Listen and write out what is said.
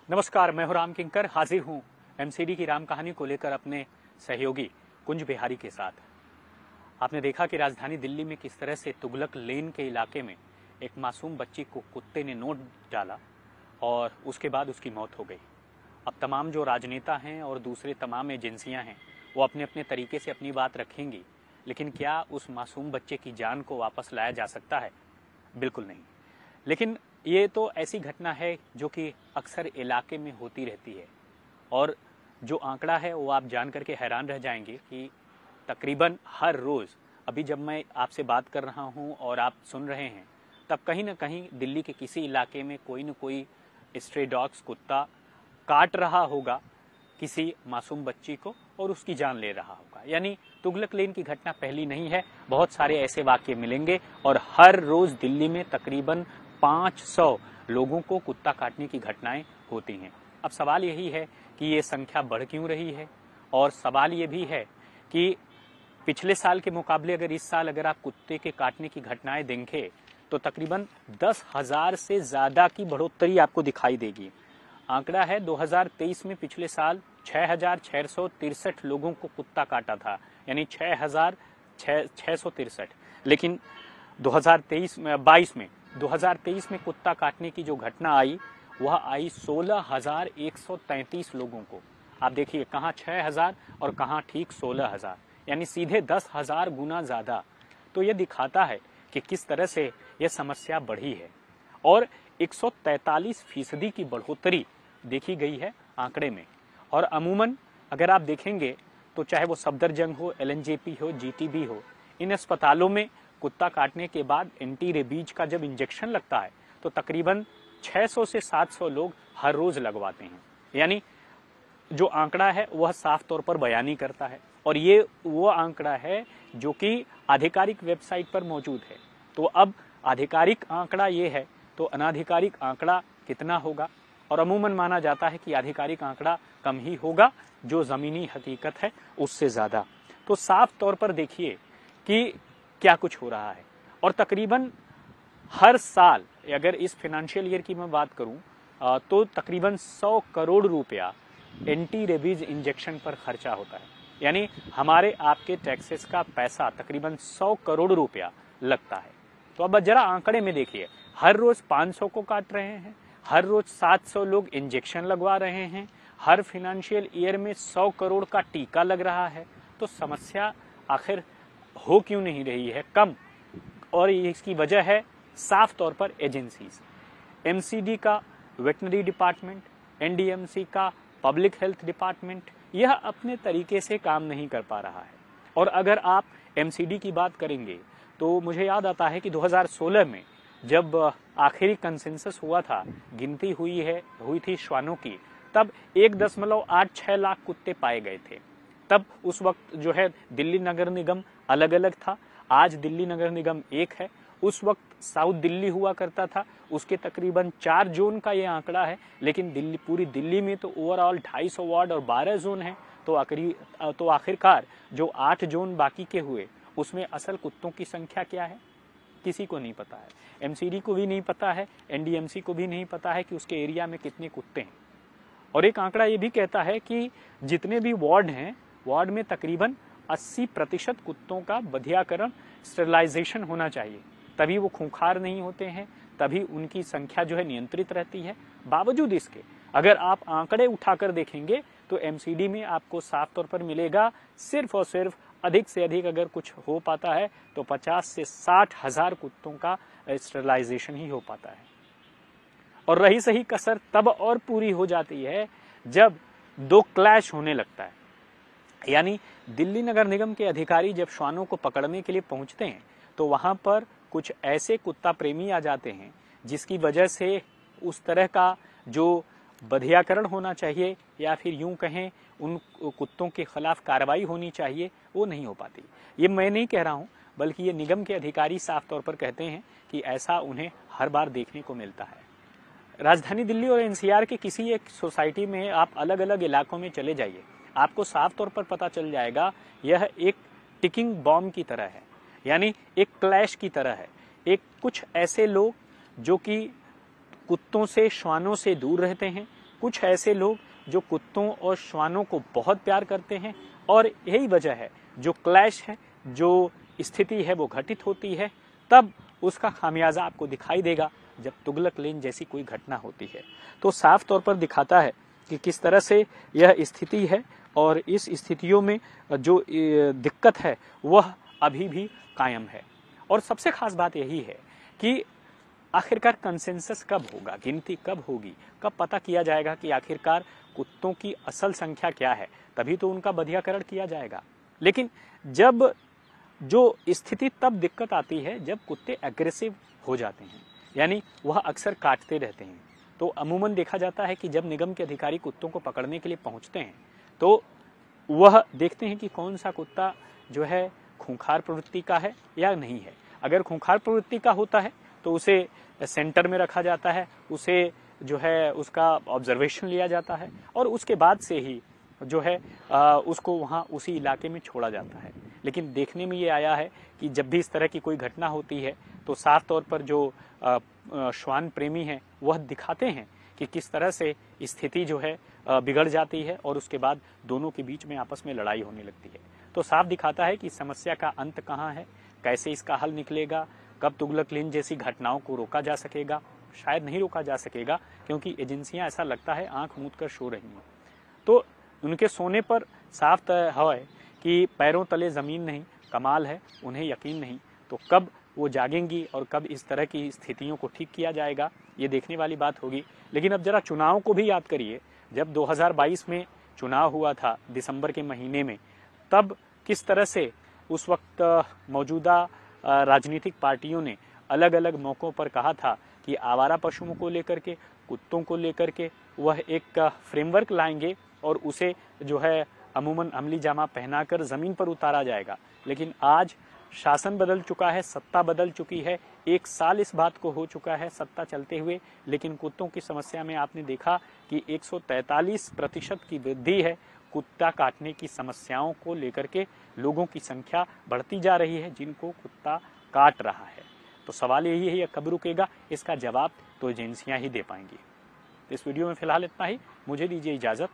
नमस्कार, मैं हूं राम किंकर। हाजिर हूं एमसीडी की राम कहानी को लेकर अपने सहयोगी कुंज बिहारी के साथ। आपने देखा कि राजधानी दिल्ली में किस तरह से तुगलक लेन के इलाके में एक मासूम बच्ची को कुत्ते ने नोच डाला और उसके बाद उसकी मौत हो गई। अब तमाम जो राजनेता हैं और दूसरे तमाम एजेंसियां हैं वो अपने अपने तरीके से अपनी बात रखेंगी, लेकिन क्या उस मासूम बच्चे की जान को वापस लाया जा सकता है? बिल्कुल नहीं। लेकिन ये तो ऐसी घटना है जो कि अक्सर इलाके में होती रहती है और जो आंकड़ा है वो आप जान करके हैरान रह जाएंगे कि तकरीबन हर रोज़, अभी जब मैं आपसे बात कर रहा हूँ और आप सुन रहे हैं, तब कहीं ना कहीं दिल्ली के किसी इलाके में कोई न कोई स्ट्रे डॉग्स कुत्ता काट रहा होगा किसी मासूम बच्ची को और उसकी जान ले रहा होगा। यानी तुगलक लेन की घटना पहली नहीं है, बहुत सारे ऐसे वाक्य मिलेंगे और हर रोज दिल्ली में तकरीबन 500 लोगों को कुत्ता काटने की घटनाएं होती हैं। अब सवाल यही है कि ये संख्या बढ़ क्यों रही है, और सवाल ये भी है कि पिछले साल के मुकाबले अगर इस साल अगर आप कुत्ते के काटने की घटनाएं देखें तो तकरीबन 10,000 से ज्यादा की बढ़ोतरी आपको दिखाई देगी। आंकड़ा है 2023 में पिछले साल 6,663 लोगों को कुत्ता काटा था, यानी 6,663। लेकिन 2023 में कुत्ता काटने की जो घटना आई वह आई 16,133 लोगों को। आप देखिए कहाँ 6,000 और कहाँ ठीक 16,000, यानी सीधे 10,000 गुना ज्यादा। तो यह दिखाता है कि किस तरह से यह समस्या बढ़ी है और 143% की बढ़ोतरी देखी गई है आंकड़े में। और अमूमन अगर आप देखेंगे तो चाहे वो सफदरजंग हो, एलएनजेपी हो, जीटीबी हो, इन अस्पतालों में कुत्ता काटने के बाद एंटी रेबीज का जब इंजेक्शन लगता है तो तकरीबन 600 से 700 लोग हर रोज लगवाते हैं। यानी जो आंकड़ा है वह साफ तौर पर बयानी करता है और ये वो आंकड़ा है जो कि आधिकारिक वेबसाइट पर मौजूद है। तो अब आधिकारिक आंकड़ा ये है तो अनाधिकारिक आंकड़ा कितना होगा? और अमूमन माना जाता है कि आधिकारिक आंकड़ा कम ही होगा, जो जमीनी हकीकत है उससे ज्यादा। तो साफ तौर पर देखिए कि क्या कुछ हो रहा है। और तकरीबन हर साल अगर इस फाइनेंशियल ईयर की मैं बात करूं तो तकरीबन 100 करोड़ रुपया एंटी रेबीज इंजेक्शन पर खर्चा होता है। यानी हमारे आपके टैक्सेस का पैसा तकरीबन 100 करोड़ रुपया लगता है। तो अब जरा आंकड़े में देखिए, हर रोज 500 को काट रहे हैं, हर रोज 700 लोग इंजेक्शन लगवा रहे हैं, हर फाइनेंशियल ईयर में 100 करोड़ का टीका लग रहा है। तो समस्या आखिर हो क्यों नहीं रही है कम? और इसकी वजह है साफ तौर पर एजेंसीज। एमसीडी का वेटनरी डिपार्टमेंट, एनडीएमसी का पब्लिक हेल्थ डिपार्टमेंट, यह अपने तरीके से काम नहीं कर पा रहा है। और अगर आप एमसीडी की बात करेंगे तो मुझे याद आता है कि 2016 में जब आखिरी कंसेंसस हुआ था, गिनती हुई थी श्वानों की, तब 1.86 लाख कुत्ते पाए गए थे। तब उस वक्त जो है दिल्ली नगर निगम अलग अलग था, आज दिल्ली नगर निगम एक है। उस वक्त साउथ दिल्ली हुआ करता था, उसके तकरीबन 4 जोन का ये आंकड़ा है। लेकिन पूरी दिल्ली में तो ओवरऑल 250 वार्ड और 12 जोन है। तो आखिरकार जो 8 जोन बाकी के हुए उसमें असल कुत्तों की संख्या क्या है किसी को नहीं पता है। एमसीडी को भी नहीं पता है, एनडीएमसी को भी नहीं पता है कि उसके एरिया में कितने कुत्ते हैं। और एक आंकड़ा ये भी कहता है कि जितने भी वार्ड हैं, वार्ड में तकरीबन 80% कुत्तों का बधियाकरण, स्टेरिलाइजेशन होना चाहिए, तभी वो खूंखार नहीं होते हैं, तभी उनकी संख्या जो है नियंत्रित रहती है। बावजूद इसके अगर आप आंकड़े उठाकर देखेंगे तो एमसीडी में आपको साफ तौर पर मिलेगा सिर्फ और सिर्फ अधिक से अधिक अगर कुछ हो पाता है तो 50 से 60 हजार कुत्तों का स्टेरिलाइजेशन ही हो पाता है। और रही सही कसर तब और पूरी हो जाती है जब 2 क्लैश होने लगता है। यानी दिल्ली नगर निगम के अधिकारी जब श्वानों को पकड़ने के लिए पहुंचते हैं तो वहां पर कुछ ऐसे कुत्ता प्रेमी आ जाते हैं जिसकी वजह से उस तरह का जो बधियाकरण होना चाहिए या फिर यूं कहें उन कुत्तों के खिलाफ कार्रवाई होनी चाहिए, वो नहीं हो पाती। ये मैं नहीं कह रहा हूं, बल्कि ये निगम के अधिकारी साफ तौर पर कहते हैं कि ऐसा उन्हें हर बार देखने को मिलता है। राजधानी दिल्ली और एनसीआर के किसी एक सोसाइटी में आप अलग अलग इलाकों में चले जाइए, आपको साफ तौर पर पता चल जाएगा यह एक टिकिंग बॉम्ब की तरह है, यानी एक क्लैश की तरह है। कुछ ऐसे लोग जो कि कुत्तों से, श्वानों से दूर रहते हैं, कुछ ऐसे लोग जो कुत्तों और श्वानों को बहुत प्यार करते हैं, और यही वजह है जो क्लैश है, जो स्थिति है वो घटित होती है, तब उसका खामियाजा आपको दिखाई देगा जब तुगलक लेन जैसी कोई घटना होती है। तो साफ तौर पर दिखाता है कि किस तरह से यह स्थिति है, और इस स्थितियों में जो दिक्कत है वह अभी भी कायम है। और सबसे खास बात यही है कि आखिरकार कंसेंसस कब होगा, गिनती कब होगी, कब पता किया जाएगा कि आखिरकार कुत्तों की असल संख्या क्या है, तभी तो उनका बधियाकरण किया जाएगा। लेकिन जब जो स्थिति तब दिक्कत आती है जब कुत्ते एग्रेसिव हो जाते हैं, यानी वह अक्सर काटते रहते हैं। तो अमूमन देखा जाता है कि जब निगम के अधिकारी कुत्तों को पकड़ने के लिए पहुंचते हैं तो वह देखते हैं कि कौन सा कुत्ता जो है खूंखार प्रवृत्ति का है या नहीं है। अगर खूंखार प्रवृत्ति का होता है तो उसे सेंटर में रखा जाता है, उसे जो है उसका ऑब्जर्वेशन लिया जाता है, और उसके बाद से ही जो है उसको वहाँ उसी इलाके में छोड़ा जाता है। लेकिन देखने में ये आया है कि जब भी इस तरह की कोई घटना होती है तो साफ तौर पर जो श्वान प्रेमी हैं वह दिखाते हैं कि किस तरह से स्थिति जो है बिगड़ जाती है, और उसके बाद दोनों के बीच में आपस में लड़ाई होने लगती है। तो साफ दिखाता है कि समस्या का अंत कहाँ है, कैसे इसका हल निकलेगा, कब तुगलक लेन जैसी घटनाओं को रोका जा सकेगा। शायद नहीं रोका जा सकेगा, क्योंकि एजेंसियां ऐसा लगता है आंख मूंद कर सो रही हैं। तो उनके सोने पर साफ तय है कि पैरों तले जमीन नहीं, कमाल है, उन्हें यकीन नहीं। तो कब वो जागेंगी और कब इस तरह की स्थितियों को ठीक किया जाएगा, ये देखने वाली बात होगी। लेकिन अब जरा चुनाव को भी याद करिए। जब 2022 में चुनाव हुआ था दिसंबर के महीने में, तब किस तरह से उस वक्त मौजूदा राजनीतिक पार्टियों ने अलग अलग मौकों पर कहा था कि आवारा पशुओं को लेकर के, कुत्तों को लेकर के वह एक फ्रेमवर्क लाएंगे और उसे जो है अमूमन अमली जामा पहनाकर जमीन पर उतारा जाएगा। लेकिन आज शासन बदल चुका है, सत्ता बदल चुकी है, 1 साल इस बात को हो चुका है सत्ता चलते हुए, लेकिन कुत्तों की समस्या में आपने देखा कि 143% की वृद्धि है। कुत्ता काटने की समस्याओं को लेकर के लोगों की संख्या बढ़ती जा रही है जिनको कुत्ता काट रहा है। तो सवाल यही है, यह कब रुकेगा? इसका जवाब तो एजेंसियां ही दे पाएंगी। इस वीडियो में फिलहाल इतना ही। मुझे दीजिए इजाजत।